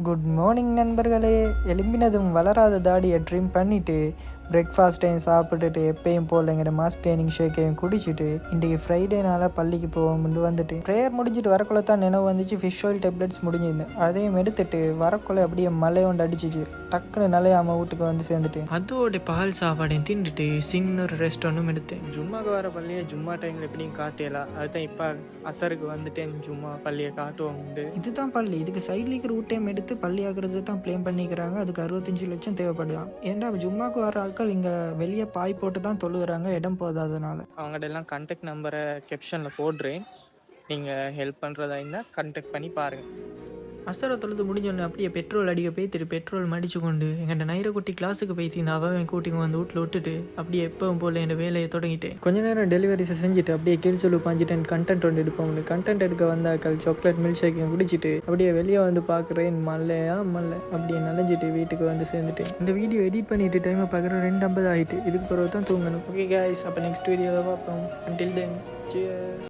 Good morning நண்பர்களே. எழும்பினதும் வளராத தாடியை trim பண்ணிவிட்டு பிரேக்ஃபாஸ்ட்டையும் சாப்பிட்டுட்டு எப்பயும் போல் எங்கிட்ட மாஸ் ட்ரைனிங் ஷேக்கையும் குடிச்சிட்டு இன்றைக்கி ஃப்ரைடேனால பள்ளிக்கு போகும்னு வந்துட்டு ப்ரேயர் முடிஞ்சிட்டு வரக்குள்ள தான் நினைவு வந்துச்சு. ஃபிஷ் ஆயில் டேப்லெட்ஸ் முடிஞ்சிருந்தேன். அதையும் எடுத்துட்டு வரக்குள்ள அப்படியே மழை ஒன்று அடிச்சிச்சு. டக்குன்னு நிலையாம வீட்டுக்கு வந்து சேர்ந்துட்டு அதோட பால் சாப்பாடையும் தின்னுட்டு சின்ன ரெஸ்டாரண்ட்டும் எடுத்தேன். ஜும்மாக்கு வர பள்ளியை ஜும்மா டைமில் எப்படியும் காட்டலாம். அதுதான் இப்போ அசருக்கு வந்துட்டேன். ஜும்மா பள்ளியை காட்டுவோம். இதுதான் பள்ளி. இதுக்கு சைட்ல இருக்கிற ரூட்டையும் எடுத்து பள்ளி ஆகிறது தான் பிளேம் பண்ணிக்கிறாங்க. அதுக்கு 65 லட்சம் தேவைப்படுதான். ஏன்டா ஜும்மாக்கு வர ஆட்கள் இங்க வெளியே பாய் போட்டு தான் தொழுகிறாங்க, இடம் போதாதனால. அவங்கள்ட்ட எல்லாம் கான்டாக்ட் நம்பரை கேப்ஷன்ல போடுறேன். நீங்க ஹெல்ப் பண்றதா இருந்தால் கான்டாக்ட் பண்ணி பாருங்க. அசரை தொழுது முடிஞ்சோடனே அப்படியே பெட்ரோல் அடிக்க போய் பெட்ரோல் மடிச்சு கொண்டு எங்கிட்ட நைரக்குட்டி கிளாஸுக்கு போய் இந்த அவன் கூட்டிங்க வந்து வீட்டில் விட்டுட்டு அப்படியே எப்பவும் போல் என் வேலையை தொடங்கிட்டேன். கொஞ்ச நேரம் டெலிவரிஸை செஞ்சுட்டு அப்படியே கீழ் சொல்லி பாஞ்சிட்டேன். கண்டென்ட் ஒன்று எடுப்போம். கண்டென்ட் எடுக்க வந்தாக்கள் சாக்லேட் மில்க் ஷேக்கையும் குடிச்சிட்டு அப்படியே வெளியே வந்து பார்க்குறேன். மல்லை அப்படியே நனைஞ்சிட்டு வீட்டுக்கு வந்து சேர்ந்துட்டேன். இந்த வீடியோ எடிட் பண்ணிட்டு டைமை பார்க்குறேன் 2:50 ஆகிட்டு. இதுக்கு பிறகு தான் தூங்கணும். ஓகே கைஸ், அப்போ நெக்ஸ்ட் வீடியோவில் பார்ப்போம். Until then, cheers.